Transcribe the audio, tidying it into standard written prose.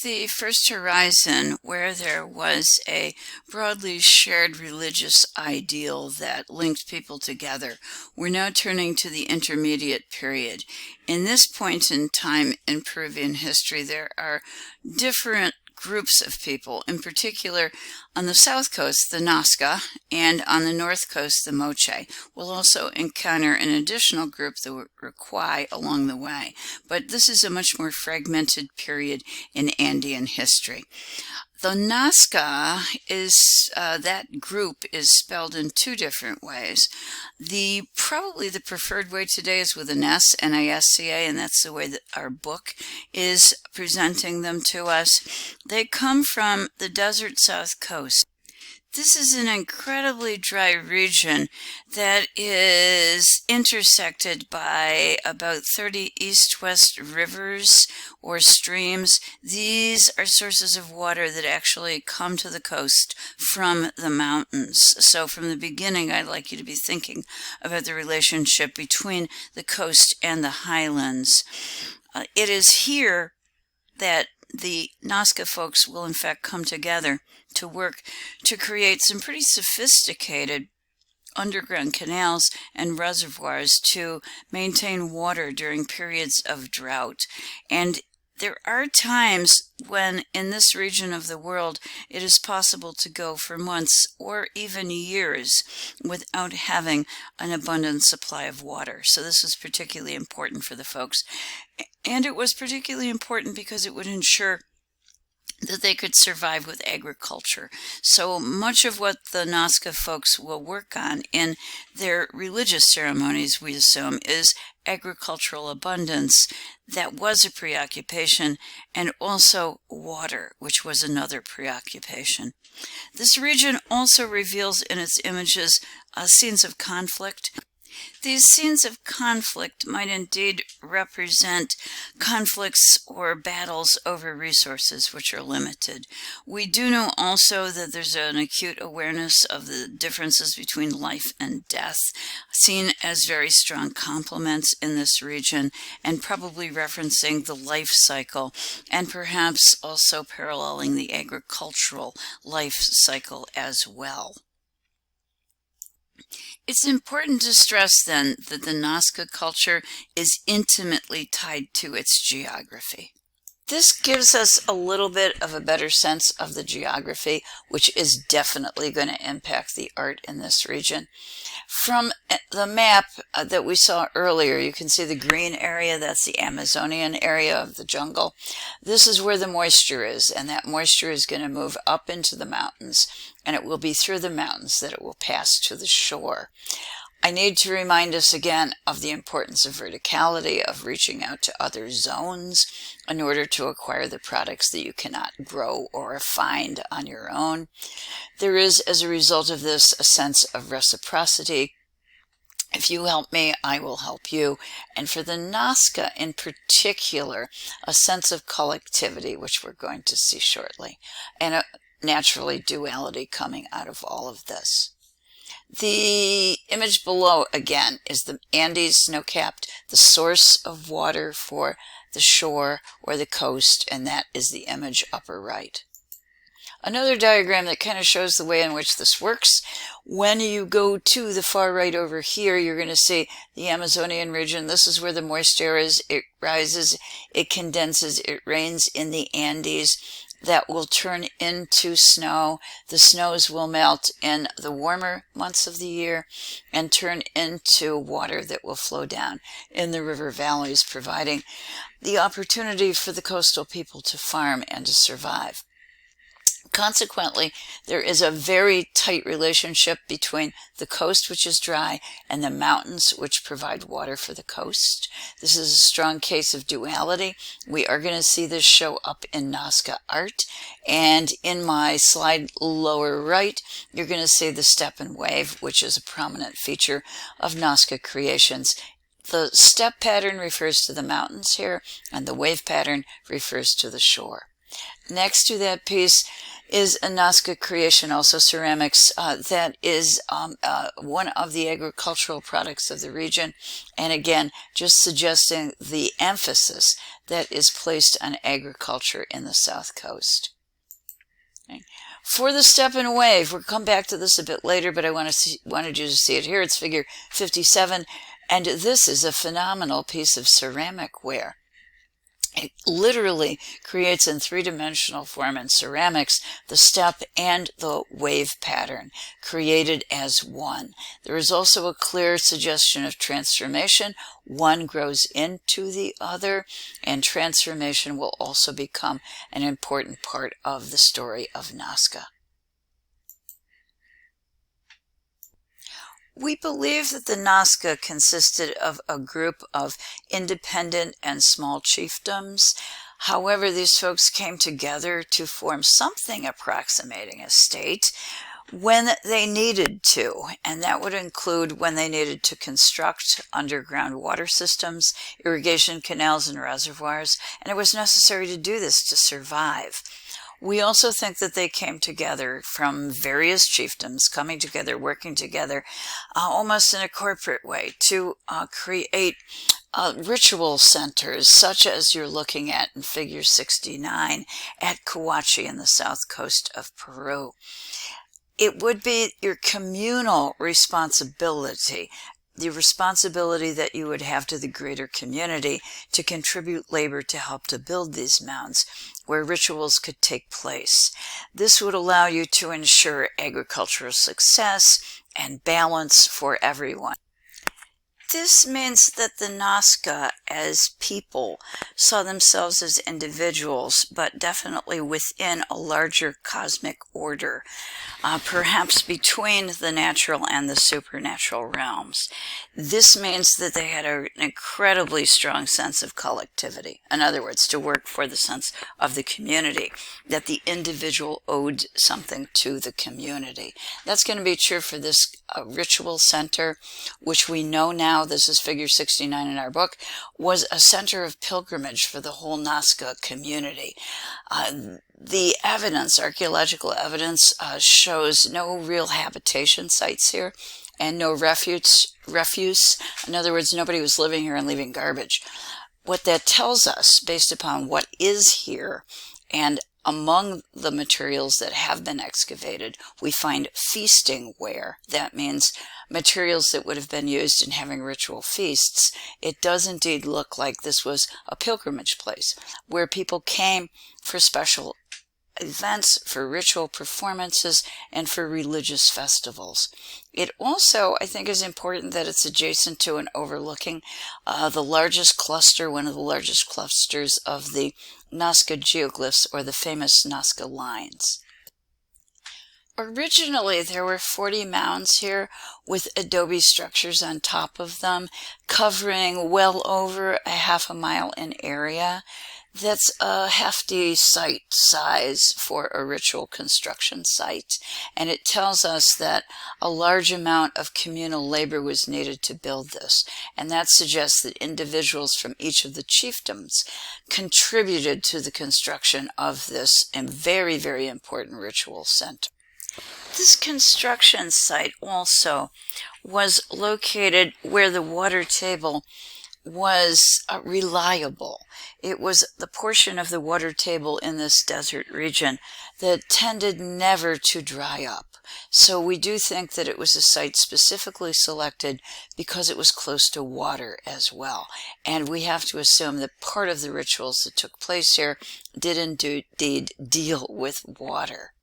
the first horizon, where there was a broadly shared religious ideal that linked people together, we're now turning to the intermediate period. In this point in time in Peruvian history, there are different groups of people, in particular on the south coast, the Nasca, and on the north coast, the Moche. We'll also encounter an additional group, the Requai, along the way, but this is a much more fragmented period in Andean history. The Nasca is, that group is spelled in two different ways. Probably the preferred way today is with an S, N-A-S-C-A, and that's the way that our book is presenting them to us. They come from the desert south coast. This is an incredibly dry region that is intersected by about 30 east-west rivers or streams. These are sources of water that actually come to the coast from the mountains. So from the beginning, I'd like you to be thinking about the relationship between the coast and the highlands. It is here that the Nasca folks will in fact come together to work to create some pretty sophisticated underground canals and reservoirs to maintain water during periods of drought. And there are times when in this region of the world it is possible to go for months or even years without having an abundant supply of water. So this was particularly important for the folks. And it was particularly important because it would ensure that they could survive with agriculture. So much of what the Nasca folks will work on in their religious ceremonies, we assume, is agricultural abundance. That was a preoccupation, and also water, which was another preoccupation. This region also reveals in its images scenes of conflict. These scenes of conflict might indeed represent conflicts or battles over resources which are limited. We do know also that there's an acute awareness of the differences between life and death, seen as very strong complements in this region, and probably referencing the life cycle, and perhaps also paralleling the agricultural life cycle as well. It's important to stress then that the Nasca culture is intimately tied to its geography. This gives us a little bit of a better sense of the geography, which is definitely going to impact the art in this region. From the map that we saw earlier, you can see the green area, that's the Amazonian area of the jungle. This is where the moisture is, and that moisture is going to move up into the mountains, and it will be through the mountains that it will pass to the shore. I need to remind us again of the importance of verticality, of reaching out to other zones in order to acquire the products that you cannot grow or find on your own. There is, as a result of this, a sense of reciprocity. If you help me, I will help you. And for the Nasca in particular, a sense of collectivity, which we're going to see shortly, and naturally duality coming out of all of this. The image below, again, is the Andes snow-capped, the source of water for the shore or the coast, and that is the image upper right. Another diagram that kind of shows the way in which this works. When you go to the far right over here, you're going to see the Amazonian region. This is where the moisture is. It rises, it condenses, it rains in the Andes. That will turn into snow. The snows will melt in the warmer months of the year and turn into water that will flow down in the river valleys, providing the opportunity for the coastal people to farm and to survive. Consequently, there is a very tight relationship between the coast, which is dry, and the mountains, which provide water for the coast. This is a strong case of duality. We are going to see this show up in Nasca art. And in my slide lower right, you're going to see the step and wave, which is a prominent feature of Nasca creations. The step pattern refers to the mountains here, and the wave pattern refers to the shore. Next to that piece is a Nasca creation, also ceramics, that is one of the agricultural products of the region. And again, just suggesting the emphasis that is placed on agriculture in the South Coast. Okay. For the step and wave, we'll come back to this a bit later, but I wanted you to see it here. It's figure 57, and this is a phenomenal piece of ceramic ware. It literally creates in three-dimensional form in ceramics the step and the wave pattern created as one. There is also a clear suggestion of transformation. One grows into the other, and transformation will also become an important part of the story of Nasca. We believe that the Nasca consisted of a group of independent and small chiefdoms. However, these folks came together to form something approximating a state when they needed to, and that would include when they needed to construct underground water systems, irrigation canals, and reservoirs, and it was necessary to do this to survive. We also think that they came together from various chiefdoms, coming together, working together, almost in a corporate way to create ritual centers, such as you're looking at in figure 69 at Cahuachi in the south coast of Peru. It would be your communal responsibility, the responsibility that you would have to the greater community to contribute labor to help to build these mounds where rituals could take place. This would allow you to ensure agricultural success and balance for everyone. This means that the Nasca as people saw themselves as individuals, but definitely within a larger cosmic order, perhaps between the natural and the supernatural realms. This means that they had an incredibly strong sense of collectivity. In other words, to work for the sense of the community, that the individual owed something to the community. That's going to be true for this ritual center, which we know now, this is figure 69 in our book, was a center of pilgrimage for the whole Nasca community. The evidence, archaeological evidence, shows no real habitation sites here and no refuse. In other words, nobody was living here and leaving garbage. What that tells us, based upon what is here, and among the materials that have been excavated, we find feasting ware. That means materials that would have been used in having ritual feasts. It does indeed look like this was a pilgrimage place where people came for special events, for ritual performances, and for religious festivals. It also, I think, is important that it's adjacent to and overlooking the largest cluster, one of the largest clusters of the Nasca geoglyphs, or the famous Nasca lines. Originally, there were 40 mounds here with adobe structures on top of them, covering well over a half a mile in area. That's a hefty site size for a ritual construction site, and it tells us that a large amount of communal labor was needed to build this, and that suggests that individuals from each of the chiefdoms contributed to the construction of this and very, very important ritual center. This construction site also was located where the water table was reliable. It was the portion of the water table in this desert region that tended never to dry up. So we do think that it was a site specifically selected because it was close to water as well. And we have to assume that part of the rituals that took place here did indeed deal with water.